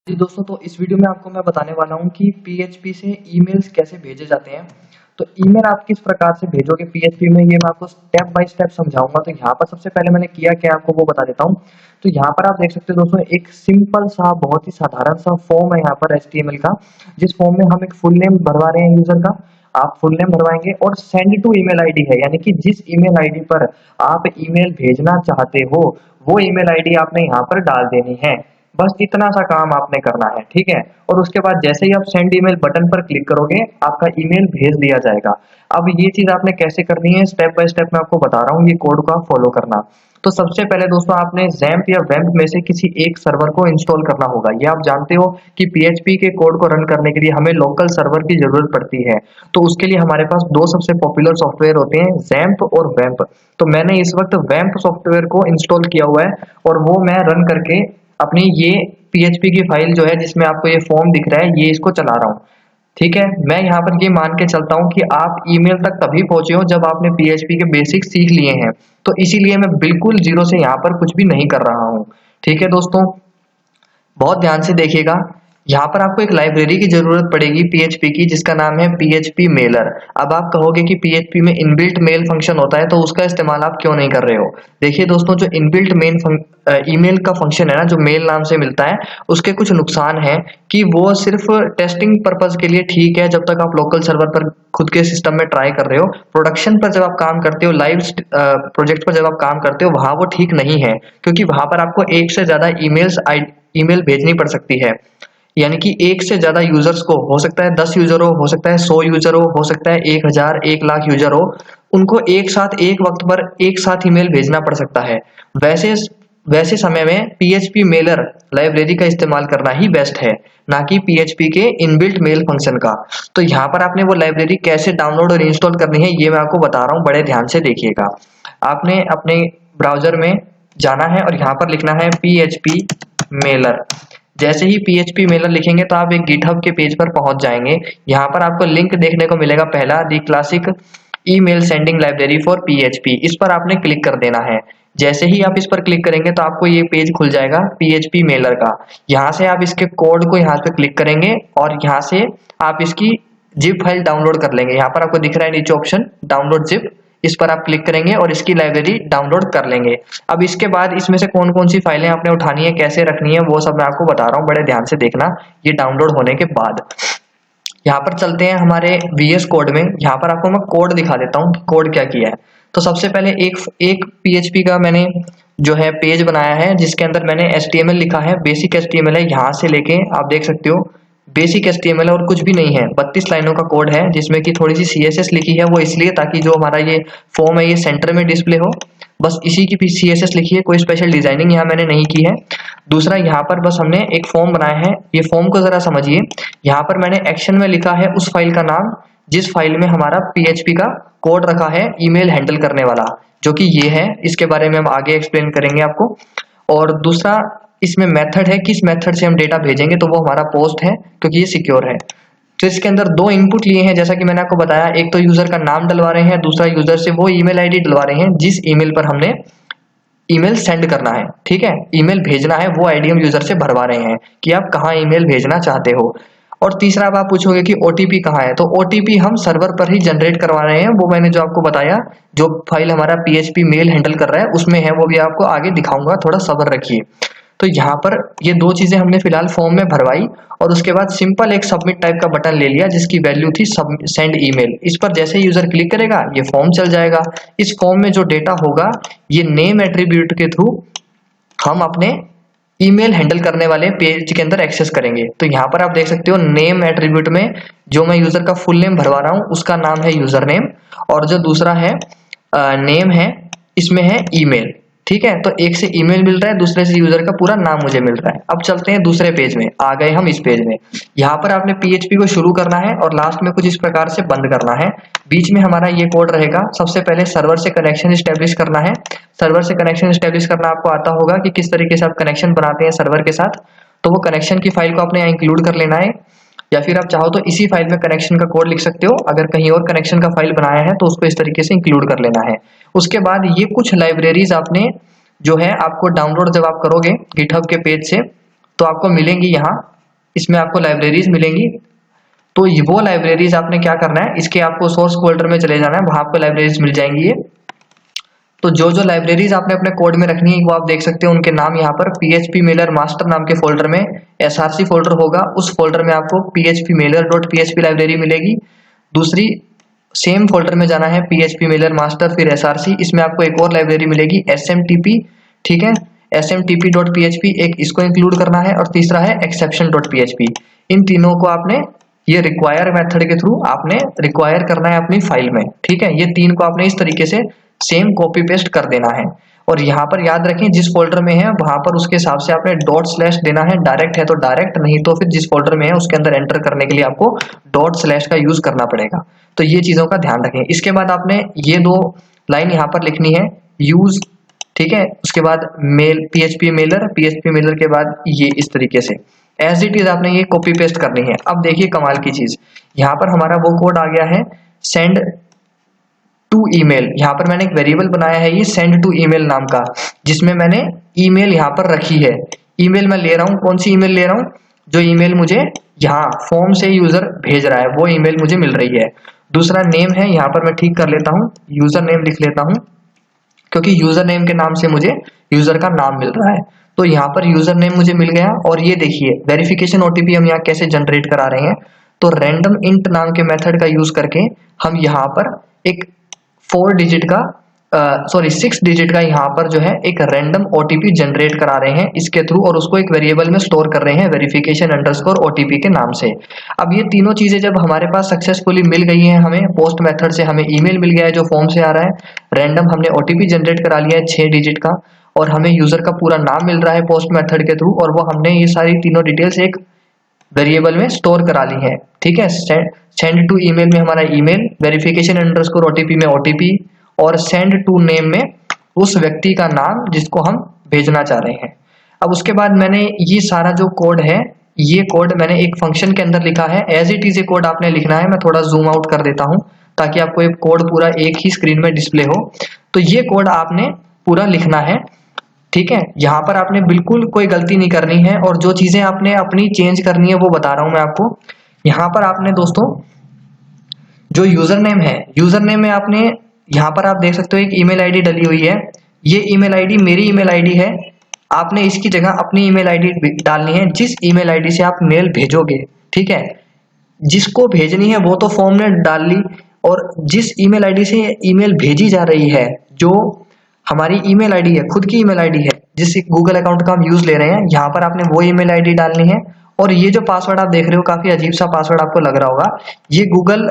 जी दोस्तों, तो इस वीडियो में आपको मैं बताने वाला हूँ कि पीएचपी से ईमेल्स कैसे भेजे जाते हैं। तो ईमेल आप किस प्रकार से भेजोगे पीएचपी में, ये मैं आपको स्टेप बाय स्टेप समझाऊंगा। तो यहाँ पर सबसे पहले मैंने किया क्या आपको वो बता देता हूँ। तो यहाँ पर आप देख सकते हो दोस्तों, एक सिंपल सा बहुत ही साधारण सा फॉर्म है यहाँ पर एचटीएमएल का, जिस फॉर्म में हम एक फुल नेम भरवा रहे हैं यूजर का। आप फुल नेम भरवाएंगे और सेंड टू ईमेल आईडी है, यानी कि जिस ईमेल आईडी पर आप ईमेल भेजना चाहते हो वो ईमेल आईडी आपने यहाँ पर डाल देनी है। बस इतना सा काम आपने करना है, ठीक है। और उसके बाद जैसे ही आप सेंड ईमेल बटन पर क्लिक करोगे आपका ईमेल भेज दिया जाएगा। अब ये चीज आपने कैसे करनी है, स्टेप बाय स्टेप मैं आपको बता रहा हूँ, ये कोड को आप फॉलो करना। तो सबसे पहले दोस्तों आपने जैम्प या वैम्प में से किसी एक सर्वर को इंस्टॉल करना होगा। ये आप जानते हो कि पीएचपी के कोड को रन करने के लिए हमें लोकल सर्वर की जरूरत पड़ती है। तो उसके लिए हमारे पास दो सबसे पॉपुलर सॉफ्टवेयर होते हैं, जैम्प और वैम्प। तो मैंने इस वक्त वैम्प सॉफ्टवेयर को इंस्टॉल किया हुआ है और वो मैं रन करके अपनी ये पीएचपी की फाइल जो है जिसमें आपको ये फॉर्म दिख रहा है, ये इसको चला रहा हूँ। ठीक है, मैं यहाँ पर ये मान के चलता हूँ कि आप ईमेल तक तभी पहुंचे हो जब आपने पीएचपी के बेसिक सीख लिए हैं। तो इसीलिए मैं बिल्कुल जीरो से यहाँ पर कुछ भी नहीं कर रहा हूँ। ठीक है दोस्तों, बहुत ध्यान से देखिएगा। यहाँ पर आपको एक लाइब्रेरी की जरूरत पड़ेगी पीएचपी की, जिसका नाम है पीएचपी मेलर। अब आप कहोगे कि पीएचपी में इनबिल्ट मेल फंक्शन होता है तो उसका इस्तेमाल आप क्यों नहीं कर रहे हो। देखिए दोस्तों, जो इनबिल्ट ईमेल का फंक्शन है ना, जो मेल नाम से मिलता है, उसके कुछ नुकसान है कि वो सिर्फ टेस्टिंग पर्पज के लिए ठीक है, जब तक आप लोकल सर्वर पर खुद के सिस्टम में ट्राई कर रहे हो। प्रोडक्शन पर जब आप काम करते हो, लाइव प्रोजेक्ट पर जब आप काम करते हो, वहां वो ठीक नहीं है, क्योंकि वहां पर आपको एक से ज्यादा ईमेल भेजनी पड़ सकती है। यानी कि एक से ज्यादा यूजर्स को, हो सकता है 10 यूजर हो सकता है 100 यूजर हो सकता है 1000 1 लाख यूजर हो, उनको एक साथ एक वक्त पर एक साथ ईमेल भेजना पड़ सकता है। वैसे वैसे समय में पीएचपी मेलर लाइब्रेरी का इस्तेमाल करना ही बेस्ट है, ना कि पीएचपी के इनबिल्ट मेल फंक्शन का। तो यहाँ पर आपने वो लाइब्रेरी कैसे डाउनलोड और इंस्टॉल करनी है ये मैं आपको बता रहा हूँ, बड़े ध्यान से देखिएगा। आपने अपने ब्राउजर में जाना है और यहाँ पर लिखना है पीएचपी मेलर। जैसे ही पीएचपी मेलर लिखेंगे तो आप एक गिटहब के पेज पर पहुंच जाएंगे। यहाँ पर आपको लिंक देखने को मिलेगा, पहला the classic email sending library for PHP. इस पर आपने क्लिक कर देना है। जैसे ही आप इस पर क्लिक करेंगे तो आपको ये पेज खुल जाएगा पीएचपी मेलर का। यहाँ से आप इसके कोड को यहाँ पे क्लिक करेंगे और यहाँ से आप इसकी जिप फाइल डाउनलोड कर लेंगे। यहाँ पर आपको दिख रहा है नीचे ऑप्शन डाउनलोड जिप, इस पर आप क्लिक करेंगे और इसकी लाइब्रेरी डाउनलोड कर लेंगे। अब इसके बाद इसमें से कौन कौन सी फाइलें आपने उठानी है, कैसे रखनी है, वो सब मैं आपको बता रहा हूँ, बड़े ध्यान से देखना। ये डाउनलोड होने के बाद यहाँ पर चलते हैं हमारे वीएस कोड में। यहाँ पर आपको मैं कोड दिखा देता हूँ कि कोड क्या किया है। तो सबसे पहले एक पीएचपी का मैंने जो है पेज बनाया है, जिसके अंदर मैंने एचटीएमएल लिखा है, बेसिक एचटीएमएल है। यहाँ से लेके आप देख सकते हो बेसिक एचटीएमएल और कुछ भी नहीं है, 32 लाइनों का कोड है, जिसमें कि थोड़ी सी सीएसएस लिखी है। वो इसलिए ताकि जो हमारा ये फॉर्म है ये सेंटर में डिस्प्ले हो, बस इसी की सीएसएस लिखी है, कोई स्पेशल डिजाइनिंग यहाँ मैंने नहीं की है। दूसरा, यहाँ पर बस हमने एक फॉर्म बनाया है। ये फॉर्म को जरा समझिए। यहाँ पर मैंने एक्शन में लिखा है उस फाइल का नाम जिस फाइल में हमारा पीएचपी का कोड रखा है ईमेल हैंडल करने वाला, जो कि ये है। इसके बारे में हम आगे एक्सप्लेन करेंगे आपको। और दूसरा, इसमें मेथड है, किस मेथड से हम डेटा भेजेंगे, तो वो हमारा पोस्ट है, क्योंकि ये सिक्योर है। तो इसके अंदर दो इनपुट लिए हैं, जैसा कि मैंने आपको बताया, एक तो यूजर का नाम डलवा रहे हैं, दूसरा यूजर से वो ईमेल आईडी डलवा रहे हैं जिस ईमेल पर हमने ईमेल सेंड करना है। ठीक है, ईमेल भेजना है वो आईडी हम यूजर से भरवा रहे हैं कि आप कहाँ ईमेल भेजना चाहते हो। और तीसरा, अब आप पूछोगे कि ओटीपी कहाँ है, तो ओटीपी हम सर्वर पर ही जनरेट करवा रहे हैं। वो मैंने जो आपको बताया, जो फाइल हमारा पीएचपी मेल हैंडल कर रहा है उसमें है, वो भी आपको आगे दिखाऊंगा, थोड़ा सब्र रखिए। तो यहाँ पर ये दो चीजें हमने फिलहाल फॉर्म में भरवाई और उसके बाद सिंपल एक सबमिट टाइप का बटन ले लिया जिसकी वैल्यू थी सेंड ईमेल। इस पर जैसे यूजर क्लिक करेगा ये फॉर्म चल जाएगा। इस फॉर्म में जो डेटा होगा ये नेम एट्रीब्यूट के थ्रू हम अपने ईमेल हैंडल करने वाले पेज के अंदर एक्सेस करेंगे। तो यहाँ पर आप देख सकते हो नेम एट्रीब्यूट में जो मैं यूजर का फुल नेम भरवा रहा हूँ उसका नाम है यूजर नेम, और जो दूसरा है नेम है, इसमें है ईमेल। ठीक है, तो एक से ईमेल मिल रहा है, दूसरे से यूजर का पूरा नाम मुझे मिल रहा है। अब चलते हैं दूसरे पेज में, आ गए हम इस पेज में। यहाँ पर आपने पीएचपी को शुरू करना है और लास्ट में कुछ इस प्रकार से बंद करना है। बीच में हमारा ये कोड रहेगा। सबसे पहले सर्वर से कनेक्शन स्टेब्लिश करना है। सर्वर से कनेक्शन स्टेब्लिश करना आपको आता होगा कि किस तरीके से आप कनेक्शन बनाते हैं सर्वर के साथ। तो वो कनेक्शन की फाइल को आपने यहाँ इंक्लूड कर लेना है, या फिर आप चाहो तो इसी फाइल में कनेक्शन का कोड लिख सकते हो। अगर कहीं और कनेक्शन का फाइल बनाया है तो उसको इस तरीके से इंक्लूड कर लेना है। उसके बाद ये कुछ लाइब्रेरीज आपने जो है आपको डाउनलोड जब आप करोगे गिटहब के पेज से तो आपको मिलेंगी यहाँ इसमें आपको लाइब्रेरीज मिलेंगी। तो वो लाइब्रेरीज आपने क्या करना है, इसके आपको सोर्स फोल्डर में चले जाना है, वहां आपको लाइब्रेरीज मिल जाएंगी ये। तो जो जो लाइब्रेरीज आपने अपने कोड में रखनी है वो आप देख सकते हो, उनके नाम यहाँ पर PHP मेलर मास्टर नाम के फोल्डर में src फोल्डर होगा, उस फोल्डर में आपको PHP Mailer dot PHP library मिलेगी। दूसरी सेम फोल्डर में जाना है PHP मेलर मास्टर फिर src, इसमें आपको एक और लाइब्रेरी मिलेगी SMTP, ठीक है, SMTP डॉट PHP, एक इसको इंक्लूड करना है, और तीसरा है एक्सेप्शन डॉट PHP। इन तीनों को आपने ये रिक्वायर मेथड के थ्रू आपने रिक्वायर करना है अपनी फाइल में, ठीक है। ये तीन को आपने इस तरीके से सेम कॉपी पेस्ट कर देना है। और यहाँ पर याद रखें जिस फोल्डर में है वहां पर उसके हिसाब से आपने डॉट स्लैश देना है, डायरेक्ट है तो डायरेक्ट, नहीं तो फिर जिस फोल्डर में है उसके अंदर एंटर करने के लिए आपको डॉट स्लैश का यूज करना पड़ेगा। तो ये चीजों का ध्यान रखें। इसके बाद आपने ये 2 लाइन यहाँ पर लिखनी है यूज, ठीक है, उसके बाद मेल PHP मेलर के बाद ये इस तरीके से एज इट इज आपने ये कॉपी पेस्ट करनी है। अब देखिए कमाल की चीज, यहाँ पर हमारा वो कोड आ गया है सेंड टू ईमेल। यहाँ पर मैंने एक वेरिएबल बनाया है ये सेंड टू ईमेल नाम का, जिसमें मैंने ईमेल यहाँ पर रखी है। ईमेल मैं ले रहा हूँ, कौन सी ईमेल ले रहा हूँ, जो ईमेल मुझे यहाँ फॉर्म से यूजर भेज रहा है वो ईमेल मुझे मिल रही है। दूसरा नेम है, यहाँ पर मैं ठीक कर लेता हूँ, यूजर नेम लिख लेता हूँ, क्योंकि यूजर नेम के नाम से मुझे यूजर का नाम मिल रहा है। तो यहाँ पर यूजर नेम मुझे मिल गया। और ये देखिए वेरिफिकेशन OTP हम यहाँ कैसे जनरेट करा रहे हैं, तो रैंडम इंट नाम के मेथड का यूज करके हम यहाँ पर एक 6 डिजिट का यहाँ पर जो है एक रैंडम OTP जनरेट करा रहे हैं इसके थ्रू, और उसको एक वेरिएबल में स्टोर कर रहे हैं वेरिफिकेशन अंडरस्कोर OTP के नाम से। अब ये तीनों चीजें जब हमारे पास सक्सेसफुली मिल गई हैं, हमें पोस्ट मेथड से हमें ईमेल मिल गया है जो फॉर्म से आ रहा है, रैंडम हमने OTP जनरेट करा लिया है 6 डिजिट का, और हमें यूजर का पूरा नाम मिल रहा है पोस्ट मेथड के थ्रू, और वो हमने ये सारी तीनों डिटेल्स एक वेरिएबल में स्टोर करा ली है, ठीक है। सेंड टू ईमेल में हमारा ईमेल, वेरिफिकेशन अंडरस्कोर OTP में OTP, और सेंड टू नेम में उस व्यक्ति का नाम जिसको हम भेजना चाह रहे हैं। अब उसके बाद मैंने ये सारा जो कोड है, ये कोड मैंने एक फंक्शन के अंदर लिखा है, as it is a code आपने लिखना है। मैं थोड़ा जूम आउट कर देता हूं ताकि आपको ये कोड पूरा एक ही स्क्रीन में डिस्प्ले हो। तो ये कोड आपने पूरा लिखना है, ठीक है। यहाँ पर आपने बिल्कुल कोई गलती नहीं करनी है, और जो चीजें आपने अपनी चेंज करनी है वो बता रहा हूं मैं आपको। यहाँ पर आपने दोस्तों जो यूजर नेम है, यूजर नेम में आपने यहाँ पर आप देख सकते हो एक ईमेल आईडी डली हुई है। ये ईमेल आईडी मेरी ईमेल आईडी है, आपने इसकी जगह अपनी ईमेल आईडी डालनी है जिस ईमेल आईडी से आप मेल भेजोगे, ठीक है। जिसको भेजनी है वो तो फॉर्म ने डाल ली, और जिस ईमेल आईडी से ईमेल भेजी जा रही है, जो हमारी ईमेल आईडी है, खुद की ईमेल आईडी है, जिस गूगल अकाउंट का हम यूज ले रहे हैं, यहाँ पर आपने वो ईमेल आईडी डालनी है। और ये जो पासवर्ड आप देख रहे हो काफी अजीब सा पासवर्ड आपको लग रहा होगा, ये गूगल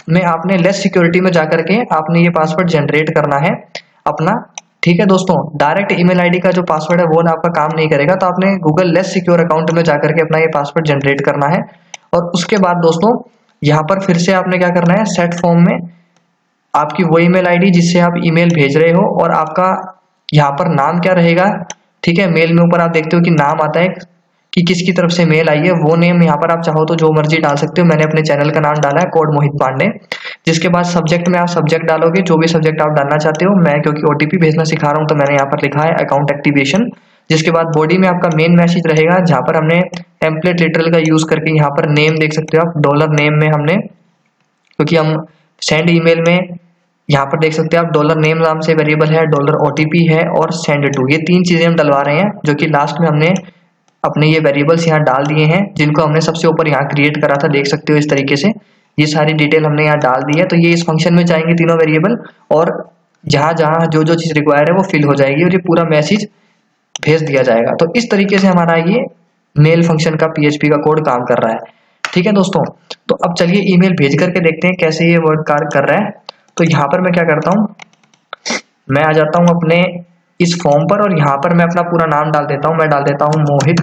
में आपने लेस सिक्योरिटी में जाकर के आपने ये पासवर्ड जनरेट करना है अपना, ठीक है दोस्तों। डायरेक्ट ईमेल आईडी का जो पासवर्ड है वो ना आपका काम नहीं करेगा, तो आपने गूगल लेस सिक्योर अकाउंट में जाकर के अपना ये पासवर्ड जनरेट करना है। और उसके बाद दोस्तों यहाँ पर फिर से आपने क्या करना है, सेट फॉर्म में आपकी वो ईमेल आईडी जिससे आप ईमेल भेज रहे हो, और आपका यहाँ पर नाम क्या रहेगा, ठीक है। मेल में ऊपर आप देखते हो कि नाम आता है कि किसकी तरफ से मेल आई है, वो नेम यहाँ पर आप चाहो तो जो मर्जी डाल सकते हो। मैंने अपने चैनल का नाम डाला है कोड मोहित पांडे। जिसके बाद सब्जेक्ट में आप सब्जेक्ट डालोगे, जो भी सब्जेक्ट आप डालना चाहते हो। मैं क्योंकि OTP भेजना सिखा रहा हूँ तो मैंने यहाँ पर लिखा है अकाउंट एक्टिवेशन। जिसके बाद बॉडी में आपका मेन मैसेज रहेगा, जहाँ पर हमने टेम्पलेट लिटरल का यूज करके यहाँ पर नेम देख सकते हो आप, डॉलर नेम में हमने, क्योंकि हम सेंड ईमेल में यहाँ पर देख सकते हो आप डॉलर नेम नाम से वेरिएबल है, डॉलर OTP है, और सेंड टू, ये 3 चीजें हम डलवा रहे हैं, जो कि लास्ट में हमने अपने ये वेरिएबल्स यहाँ डाल दिए हैं, जिनको हमने सबसे ऊपर यहाँ क्रिएट करा था, देख सकते हो इस तरीके से। ये सारी डिटेल हमने यहाँ डाल दी है, तो ये इस फंक्शन में जाएंगे तीनों वेरिएबल, और जहाँ जहाँ जो जो चीज रिक्वायर है वो फिल हो जाएगी, और ये पूरा मैसेज भेज दिया जाएगा। तो इस तरीके से हमारा ये मेल फंक्शन का PHP का कोड काम कर रहा है, ठीक है दोस्तों। तो अब चलिए ईमेल भेज करके देखते हैं कैसे ये वर्ड कार्य कर रहा है। तो यहाँ पर मैं क्या करता हूँ, मैं आ जाता हूँ अपने इस फॉर्म पर, और यहाँ पर मैं अपना पूरा नाम डाल देता हूँ। मैं डाल देता हूँ मोहित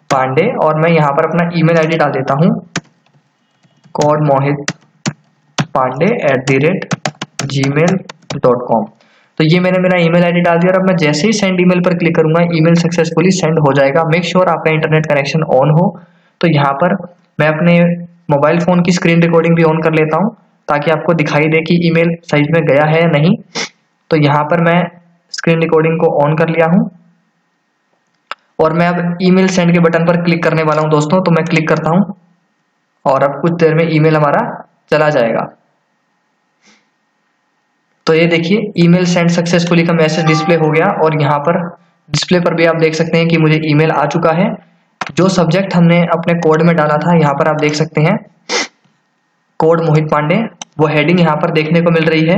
पांडे, और मैं यहाँ पर अपना ईमेल आईडी डाल देता हूँ कोड मोहित पांडे @gmail.com। तो ये मैंने मेरा ईमेल आईडी डाल दिया, और अब मैं जैसे ही सेंड ईमेल पर क्लिक करूंगा ईमेल सक्सेसफुली सेंड हो जाएगा। मेक श्योर आपका इंटरनेट कनेक्शन ऑन हो। तो यहाँ पर मैं अपने मोबाइल फोन की स्क्रीन रिकॉर्डिंग भी ऑन कर लेता हूँ, ताकि आपको दिखाई दे कि ईमेल सही में गया है या नहीं। तो यहाँ पर मैं स्क्रीन रिकॉर्डिंग को ऑन कर लिया हूँ, और मैं अब ईमेल सेंड के बटन पर क्लिक करने वाला हूं दोस्तों। तो मैं क्लिक करता हूं और अब कुछ देर में ईमेल हमारा चला जाएगा। तो ये देखिए ईमेल सेंड सक्सेसफुली का मैसेज डिस्प्ले हो गया और यहाँ पर डिस्प्ले पर भी आप देख सकते हैं कि मुझे ईमेल आ चुका है। जो सब्जेक्ट हमने अपने कोड में डाला था यहाँ पर आप देख सकते हैं कोड मोहित पांडे, वो हेडिंग यहाँ पर देखने को मिल रही है।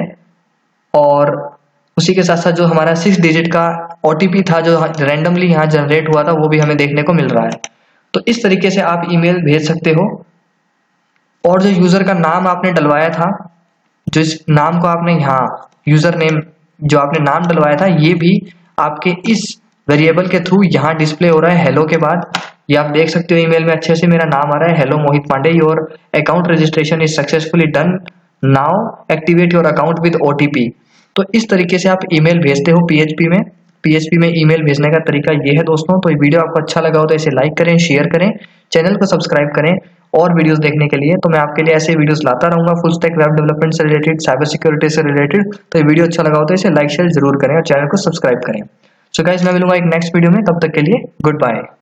और उसी के साथ साथ जो हमारा 6 डिजिट का OTP था जो रैंडमली यहाँ जनरेट हुआ था वो भी हमें देखने को मिल रहा है। तो इस तरीके से आप ईमेल भेज सकते हो। और जो यूजर का नाम आपने डलवाया था, जो इस नाम को आपने यहाँ यूजर नेम जो आपने नाम डलवाया था ये भी आपके इस वेरिएबल के थ्रू यहाँ डिस्प्ले हो रहा है हेलो के बाद। ये आप देख सकते हो ईमेल में अच्छे से मेरा नाम आ रहा है, hello Mohit Pandey, your account registration is successfully done, now activate your account with OTP। तो इस तरीके से आप ईमेल भेजते हो PHP में ईमेल भेजने का तरीका ये है दोस्तों। तो ये वीडियो आपको अच्छा लगा हो तो इसे लाइक करें, शेयर करें, चैनल को सब्सक्राइब करें और वीडियोस देखने के लिए। तो मैं आपके लिए ऐसे वीडियोस लाता रहूंगा फुल स्टैक वेब डेवलपमेंट से रिलेटेड, साइबर सिक्योरिटी से रिलेटेड। तो ये वीडियो अच्छा लगा हो तो इसे लाइक शेयर जरूर करें और चैनल को सब्सक्राइब करें। सो गाइस मैं मिलूंगा एक नेक्स्ट वीडियो में, तब तक के लिए गुड बाय।